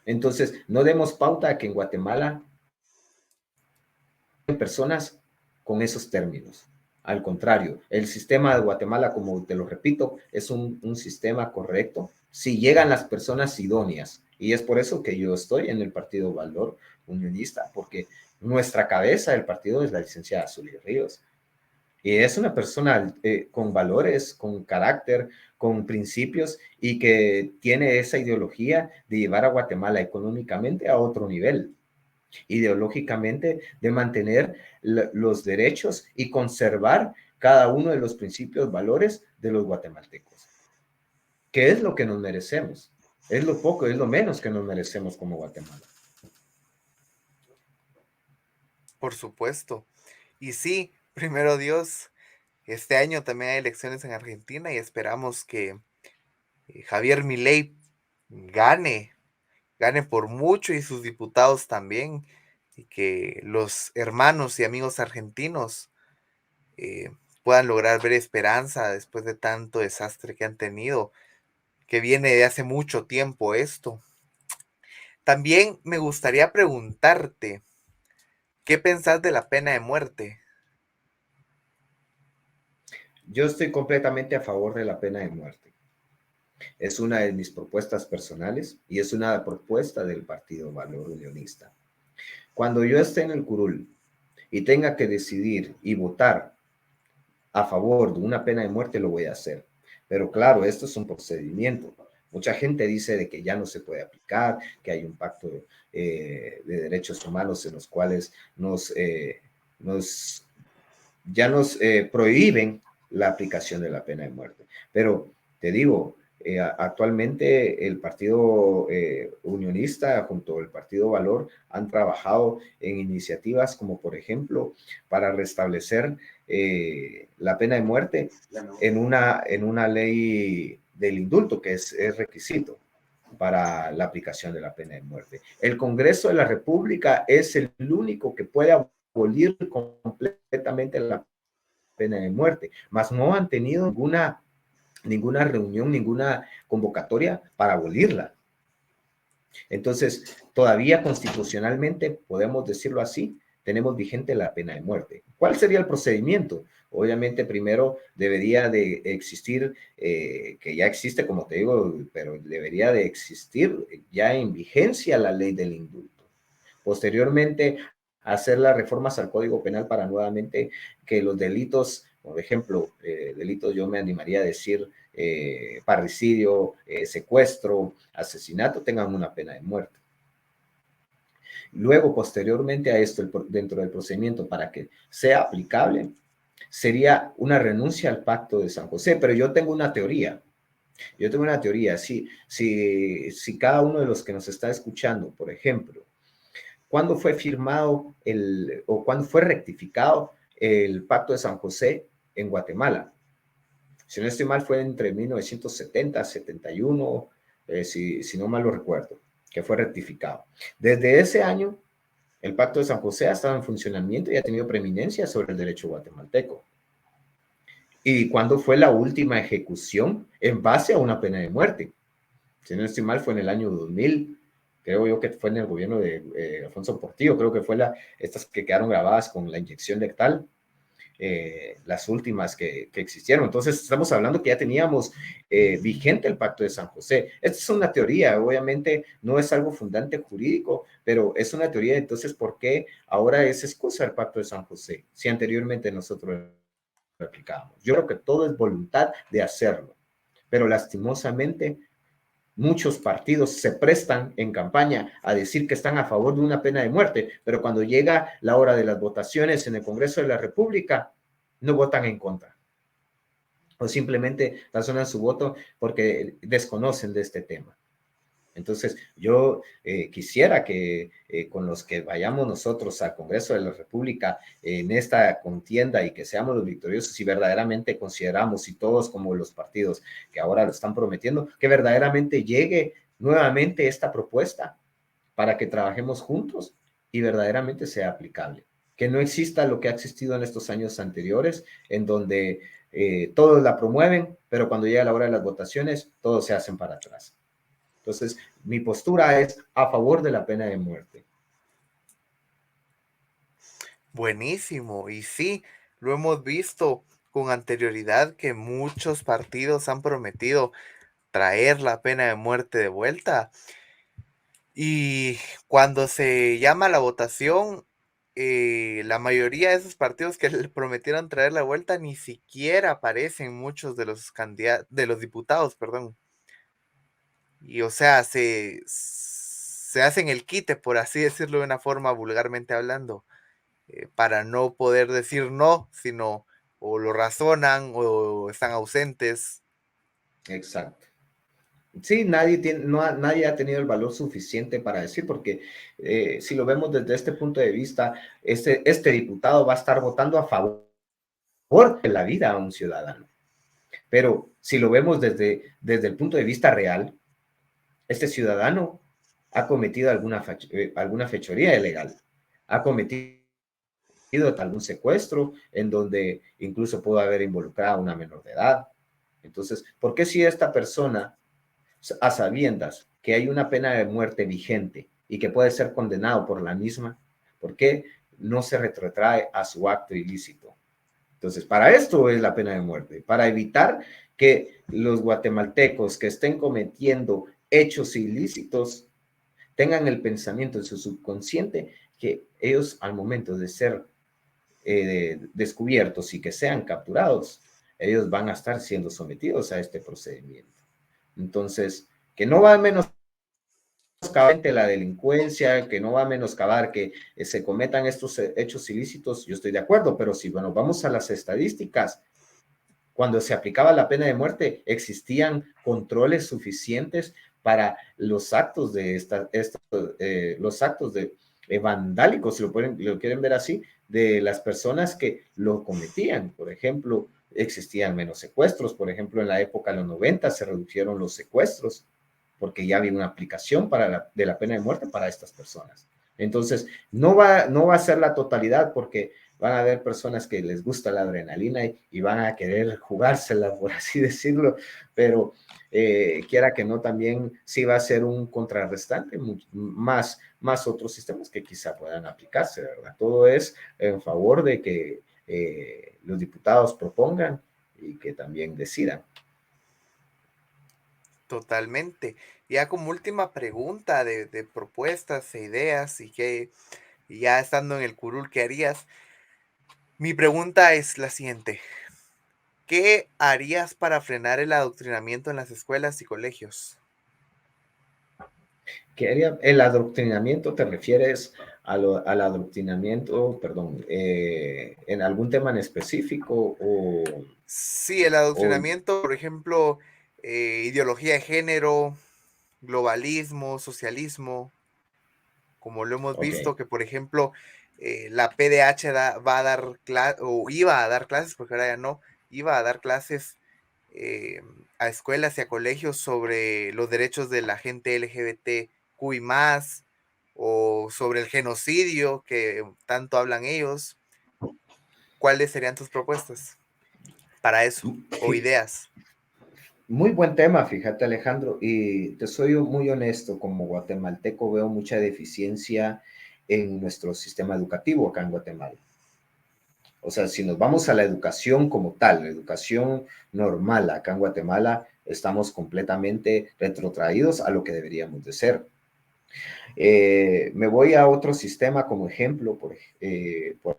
Entonces, no demos pauta a que en Guatemala hay personas con esos términos. Al contrario, el sistema de Guatemala, como te lo repito, es un sistema correcto si llegan las personas idóneas. Y es por eso que yo estoy en el Partido Valor Unionista, porque nuestra cabeza del partido es la licenciada Zulia Ríos. Y es una persona con valores, con carácter, con principios, y que tiene esa ideología de llevar a Guatemala económicamente a otro nivel. Ideológicamente de mantener los derechos y conservar cada uno de los principios, valores de los guatemaltecos. ¿Qué es lo que nos merecemos? Es lo poco, es lo menos que nos merecemos como Guatemala. Por supuesto. Y sí, primero Dios, este año también hay elecciones en Argentina y esperamos que Javier Milei gane por mucho, y sus diputados también, y que los hermanos y amigos argentinos puedan lograr ver esperanza después de tanto desastre que han tenido, que viene de hace mucho tiempo esto. También me gustaría preguntarte, ¿qué pensás de la pena de muerte? Yo estoy completamente a favor de la pena de muerte. Es una de mis propuestas personales y es una propuesta del Partido Valor Unionista. Cuando yo esté en el curul y tenga que decidir y votar a favor de una pena de muerte, lo voy a hacer. Pero claro, esto es un procedimiento. Mucha gente dice de que ya no se puede aplicar, que hay un pacto de derechos humanos en los cuales ya nos prohíben la aplicación de la pena de muerte. Pero te digo, actualmente el Partido Unionista junto al Partido Valor han trabajado en iniciativas como, por ejemplo, para restablecer la pena de muerte en una ley del indulto, que es requisito para la aplicación de la pena de muerte. El Congreso de la República es el único que puede abolir completamente la pena de muerte, mas no han tenido ninguna reunión, ninguna convocatoria para abolirla. Entonces, todavía constitucionalmente, podemos decirlo así, tenemos vigente la pena de muerte. ¿Cuál sería el procedimiento? Obviamente, primero debería de existir, que ya existe, como te digo, pero debería de existir ya en vigencia la ley del indulto. Posteriormente, hacer las reformas al Código Penal para nuevamente que los delitos, por ejemplo, delitos yo me animaría a decir parricidio, secuestro, asesinato, tengan una pena de muerte. Luego, posteriormente a esto, dentro del procedimiento para que sea aplicable, sería una renuncia al Pacto de San José. Pero yo tengo una teoría. Si cada uno de los que nos está escuchando, por ejemplo, ¿cuándo fue firmado o cuándo fue rectificado el Pacto de San José en Guatemala? Si no estoy mal, fue entre 1970, 71, si no mal lo recuerdo, que fue rectificado. Desde ese año, el Pacto de San José ha estado en funcionamiento y ha tenido preeminencia sobre el derecho guatemalteco. ¿Y cuándo fue la última ejecución en base a una pena de muerte? Si no estoy mal, fue en el año 2000. Creo yo que fue en el gobierno de Alfonso Portillo. Creo que fue estas que quedaron grabadas con la inyección letal. Las últimas que existieron. Entonces estamos hablando que ya teníamos vigente el Pacto de San José. Esta es una teoría, obviamente no es algo fundante jurídico, pero es una teoría. Entonces, ¿por qué ahora es excusa el Pacto de San José si anteriormente nosotros lo aplicábamos? Yo creo que todo es voluntad de hacerlo, pero lastimosamente muchos partidos se prestan en campaña a decir que están a favor de una pena de muerte, pero cuando llega la hora de las votaciones en el Congreso de la República, no votan en contra. O simplemente razonan su voto porque desconocen de este tema. Entonces, yo quisiera que con los que vayamos nosotros al Congreso de la República en esta contienda y que seamos los victoriosos y verdaderamente consideramos, y todos como los partidos que ahora lo están prometiendo, que verdaderamente llegue nuevamente esta propuesta para que trabajemos juntos y verdaderamente sea aplicable. Que no exista lo que ha existido en estos años anteriores, en donde todos la promueven, pero cuando llega la hora de las votaciones, todos se hacen para atrás. Entonces, mi postura es a favor de la pena de muerte. Buenísimo. Y sí, lo hemos visto con anterioridad que muchos partidos han prometido traer la pena de muerte de vuelta. Y cuando se llama a la votación, la mayoría de esos partidos que le prometieron traer la vuelta ni siquiera aparecen muchos de los diputados, perdón. Y o sea, se hacen el quite, por así decirlo de una forma vulgarmente hablando, para no poder decir no, sino o lo razonan o están ausentes. Exacto. Sí, nadie ha tenido el valor suficiente para decir, porque si lo vemos desde este punto de vista, este diputado va a estar votando a favor de la vida a un ciudadano. Pero si lo vemos desde el punto de vista real, este ciudadano ha cometido alguna fechoría ilegal, ha cometido algún secuestro en donde incluso pudo haber involucrado a una menor de edad. Entonces, ¿por qué si esta persona, a sabiendas que hay una pena de muerte vigente y que puede ser condenado por la misma, por qué no se retrotrae a su acto ilícito? Entonces, para esto es la pena de muerte, para evitar que los guatemaltecos que estén cometiendo hechos ilícitos tengan el pensamiento en su subconsciente que ellos al momento de ser descubiertos y que sean capturados, ellos van a estar siendo sometidos a este procedimiento. Entonces, que no va a menoscabar la delincuencia, que no va a menoscabar que se cometan estos hechos ilícitos, yo estoy de acuerdo, pero si bueno, vamos a las estadísticas, cuando se aplicaba la pena de muerte, existían controles suficientes para los actos de los actos de vandálicos, si lo quieren ver así, de las personas que lo cometían. Por ejemplo, existían menos secuestros. Por ejemplo, en la época de los 90 se redujeron los secuestros porque ya había una aplicación de la pena de muerte para estas personas. Entonces, no va a ser la totalidad porque van a haber personas que les gusta la adrenalina y van a querer jugársela, por así decirlo, pero quiera que no, también sí va a ser un contrarrestante, más otros sistemas que quizá puedan aplicarse, ¿verdad? Todo es en favor de que los diputados propongan y que también decidan. Totalmente. Ya como última pregunta de propuestas e ideas y ya estando en el curul, ¿qué harías? Mi pregunta es la siguiente. ¿Qué harías para frenar el adoctrinamiento en las escuelas y colegios? ¿Qué haría? ¿El adoctrinamiento te refieres al adoctrinamiento, perdón, en algún tema en específico Sí, el o adoctrinamiento, por ejemplo, ideología de género, globalismo, socialismo, como lo hemos ok, visto, que por ejemplo, la PDH va a dar clases, o iba a dar clases, porque ahora ya no, iba a dar clases eh, a escuelas y a colegios sobre los derechos de la gente LGBTQI más, o sobre el genocidio que tanto hablan ellos? ¿Cuáles serían tus propuestas para eso o Fí- ideas? muy buen tema, fíjate Alejandro, y te soy muy honesto, como guatemalteco veo mucha deficiencia en nuestro sistema educativo acá en Guatemala. O sea, si nos vamos a la educación como tal, la educación normal acá en Guatemala, estamos completamente retrotraídos a lo que deberíamos de ser. Me voy a otro sistema como ejemplo, por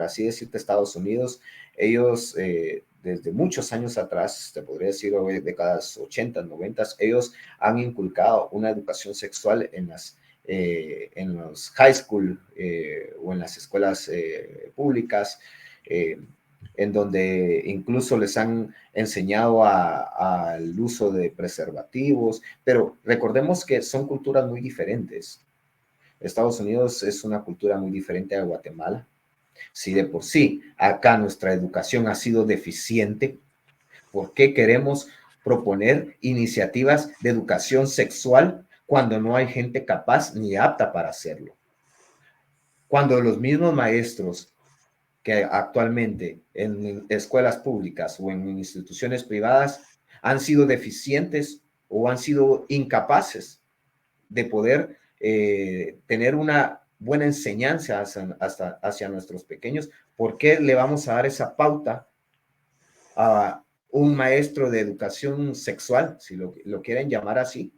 así decirte, Estados Unidos. Ellos, desde muchos años atrás, te podría decir, décadas 80, 90, ellos han inculcado una educación sexual en los high school o en las escuelas públicas, eh, en donde incluso les han enseñado al uso de preservativos, pero recordemos que son culturas muy diferentes. Estados Unidos es una cultura muy diferente a Guatemala. Si de por sí acá nuestra educación ha sido deficiente, ¿por qué queremos proponer iniciativas de educación sexual cuando no hay gente capaz ni apta para hacerlo? Cuando los mismos maestros que actualmente en escuelas públicas o en instituciones privadas han sido deficientes o han sido incapaces de poder tener una buena enseñanza hacia nuestros pequeños, ¿por qué le vamos a dar esa pauta a un maestro de educación sexual, si lo quieren llamar así,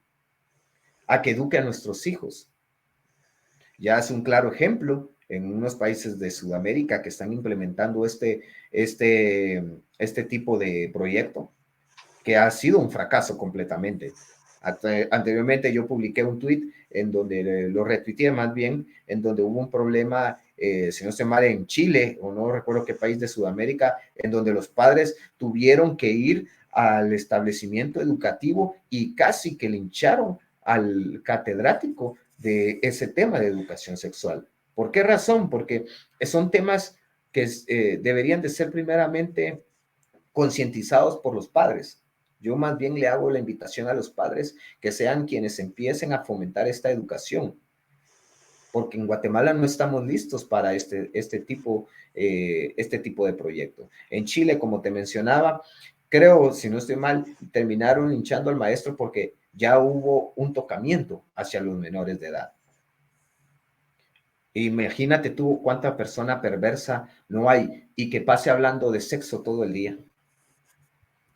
a que eduque a nuestros hijos? Ya es un claro ejemplo en unos países de Sudamérica que están implementando este tipo de proyecto, que ha sido un fracaso completamente. Anteriormente yo publiqué un tweet en donde lo retuiteé más bien, en donde hubo un problema, si no estoy mal, en Chile, o no recuerdo qué país de Sudamérica, en donde los padres tuvieron que ir al establecimiento educativo y casi que lincharon al catedrático de ese tema de educación sexual. ¿Por qué razón? Porque son temas que deberían de ser primeramente concientizados por los padres. Yo más bien le hago la invitación a los padres que sean quienes empiecen a fomentar esta educación, porque en Guatemala no estamos listos para este tipo de proyecto. En Chile, como te mencionaba, creo, si no estoy mal, terminaron hinchando al maestro porque ya hubo un tocamiento hacia los menores de edad. Imagínate tú cuánta persona perversa no hay y que pase hablando de sexo todo el día.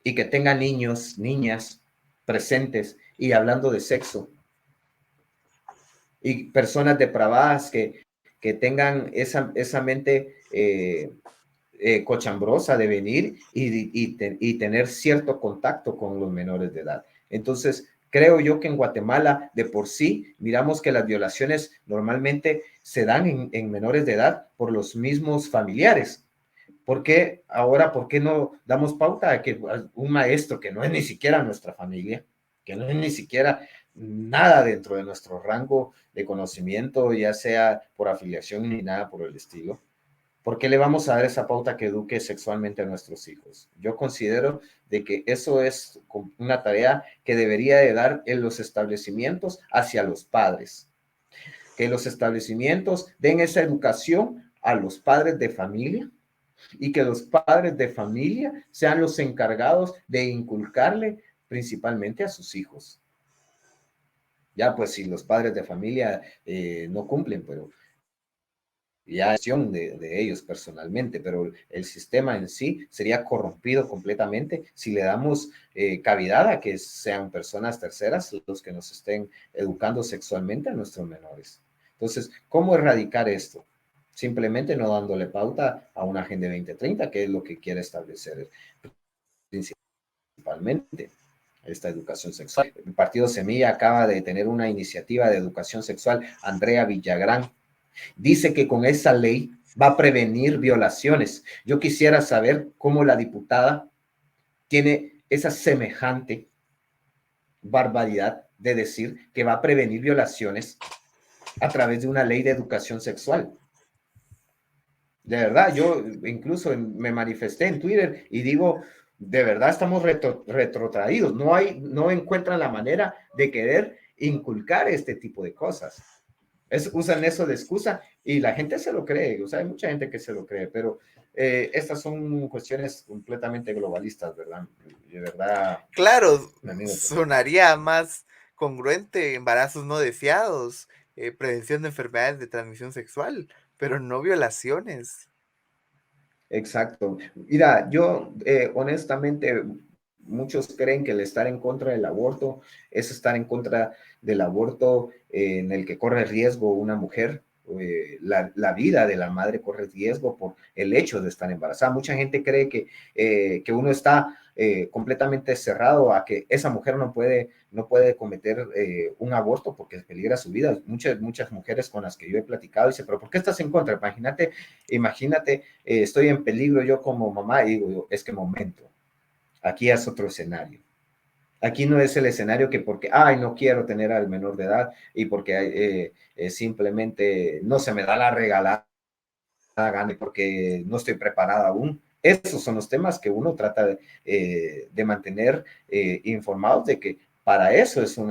Y que tenga niños, niñas presentes y hablando de sexo. Y personas depravadas que tengan esa mente cochambrosa de venir y tener cierto contacto con los menores de edad. Entonces, creo yo que en Guatemala, de por sí, miramos que las violaciones normalmente se dan en menores de edad por los mismos familiares. ¿Por qué no damos pauta a que un maestro que no es ni siquiera nuestra familia, que no es ni siquiera nada dentro de nuestro rango de conocimiento, ya sea por afiliación ni nada por el estilo, ¿por qué le vamos a dar esa pauta que eduque sexualmente a nuestros hijos? Yo considero de que eso es una tarea que debería de dar en los establecimientos hacia los padres, que los establecimientos den esa educación a los padres de familia y que los padres de familia sean los encargados de inculcarle principalmente a sus hijos. Ya, pues si los padres de familia no cumplen, pero ya acción de ellos personalmente, pero el sistema en sí sería corrompido completamente si le damos cavidad a que sean personas terceras los que nos estén educando sexualmente a nuestros menores. Entonces, ¿cómo erradicar esto? Simplemente no dándole pauta a una Agenda 2030, que es lo que quiere establecer principalmente esta educación sexual. El Partido Semilla acaba de tener una iniciativa de educación sexual. Andrea Villagrán dice que con esa ley va a prevenir violaciones. Yo quisiera saber cómo la diputada tiene esa semejante barbaridad de decir que va a prevenir violaciones a través de una ley de educación sexual. De verdad, yo incluso me manifesté en Twitter y digo, de verdad estamos retrotraídos. No encuentran la manera de querer inculcar este tipo de cosas. Usan eso de excusa y la gente se lo cree. O sea, hay mucha gente que se lo cree, pero estas son cuestiones completamente globalistas, ¿verdad? De verdad. Claro, sonaría más congruente embarazos no deseados, prevención de enfermedades de transmisión sexual, pero no violaciones. Exacto. Mira, yo honestamente, muchos creen que el estar en contra del aborto es estar en contra del aborto en el que corre riesgo una mujer. La vida de la madre corre riesgo por el hecho de estar embarazada. Mucha gente cree que uno está completamente cerrado a que esa mujer no puede cometer un aborto porque peligra su vida. Muchas mujeres con las que yo he platicado dicen, pero ¿por qué estás en contra? Imagínate, estoy en peligro yo como mamá, y digo yo, es que momento, aquí es otro escenario. Aquí no es el escenario que porque, no quiero tener al menor de edad y porque simplemente no se me da la regalada gana porque no estoy preparada aún. Esos son los temas que uno trata de mantener informados de que para eso es un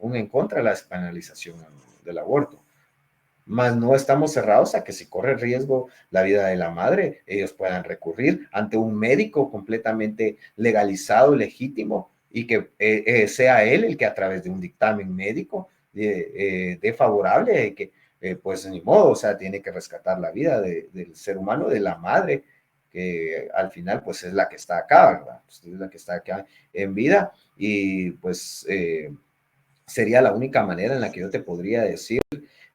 en contra de la despenalización del aborto. Mas no estamos cerrados a que si corre riesgo la vida de la madre, ellos puedan recurrir ante un médico completamente legalizado, legítimo, y que sea él el que a través de un dictamen médico dé favorable, que pues ni modo, o sea, tiene que rescatar la vida del ser humano, de la madre, que al final pues es la que está acá, ¿verdad? Pues, es la que está acá en vida y pues sería la única manera en la que yo te podría decir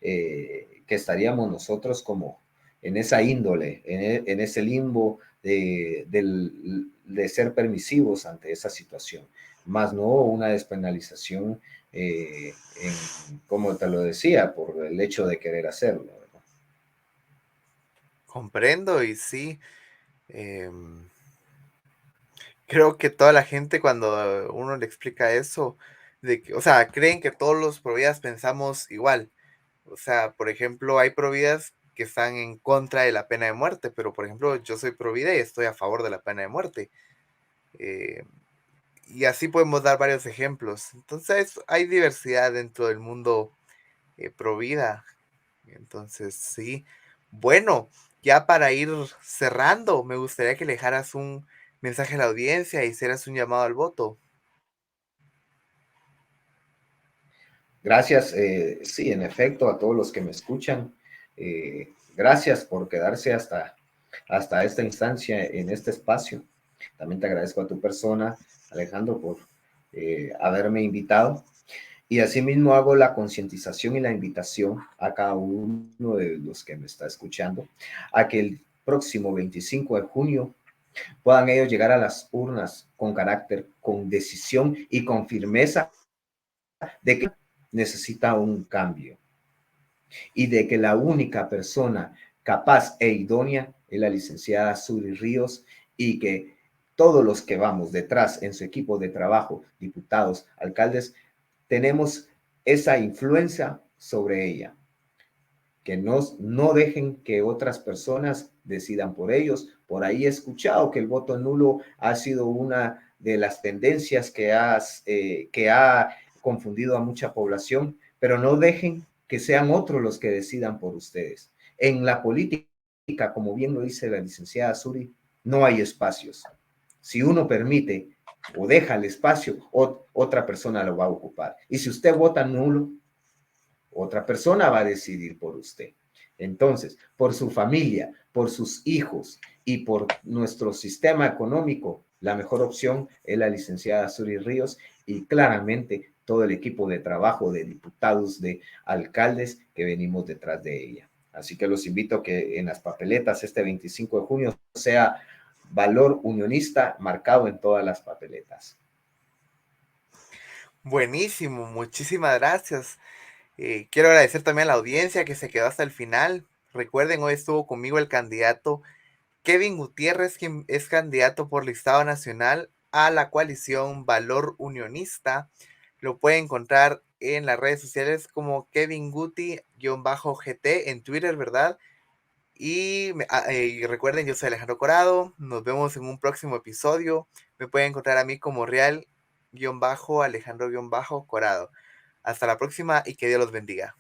que estaríamos nosotros como en esa índole, en ese limbo de ser permisivos ante esa situación, más no una despenalización, como te lo decía, por el hecho de querer hacerlo, ¿verdad? Comprendo y sí, creo que toda la gente cuando uno le explica eso, o sea, creen que todos los providas pensamos igual. O sea, por ejemplo, hay providas que están en contra de la pena de muerte, pero por ejemplo, yo soy provida y estoy a favor de la pena de muerte. Y así podemos dar varios ejemplos. Entonces, hay diversidad dentro del mundo provida. Entonces, sí. Bueno, ya para ir cerrando, me gustaría que le dejaras un mensaje a la audiencia y hicieras un llamado al voto. Gracias, sí, en efecto, a todos los que me escuchan. Gracias por quedarse hasta esta instancia en este espacio. También te agradezco a tu persona, Alejandro, por haberme invitado. Y asimismo hago la concientización y la invitación a cada uno de los que me está escuchando a que el próximo 25 de junio puedan ellos llegar a las urnas con carácter, con decisión y con firmeza de que necesita un cambio y de que la única persona capaz e idónea es la licenciada Suri Ríos y que todos los que vamos detrás en su equipo de trabajo, diputados, alcaldes, tenemos esa influencia sobre ella. Que no dejen que otras personas decidan por ellos. Por ahí he escuchado que el voto nulo ha sido una de las tendencias que ha confundido a mucha población, pero no dejen que sean otros los que decidan por ustedes. En la política, como bien lo dice la licenciada Suri, no hay espacios. Si uno permite o deja el espacio, otra persona lo va a ocupar. Y si usted vota nulo Otra persona va a decidir por usted. Entonces, por su familia, por sus hijos y por nuestro sistema económico, la mejor opción es la licenciada Suri Ríos y claramente todo el equipo de trabajo de diputados, de alcaldes que venimos detrás de ella. Así que los invito a que en las papeletas este 25 de junio sea valor unionista marcado en todas las papeletas. Buenísimo, muchísimas gracias. Quiero agradecer también a la audiencia que se quedó hasta el final. Recuerden, hoy estuvo conmigo el candidato Kevin Gutiérrez, quien es candidato por listado nacional a la coalición Valor Unionista. Lo puede encontrar en las redes sociales como Kevin Guti-GT en Twitter, ¿verdad? Y recuerden, yo soy Alejandro Corado. Nos vemos en un próximo episodio. Me pueden encontrar a mí como Real-Alejandro-Corado. Hasta la próxima y que Dios los bendiga.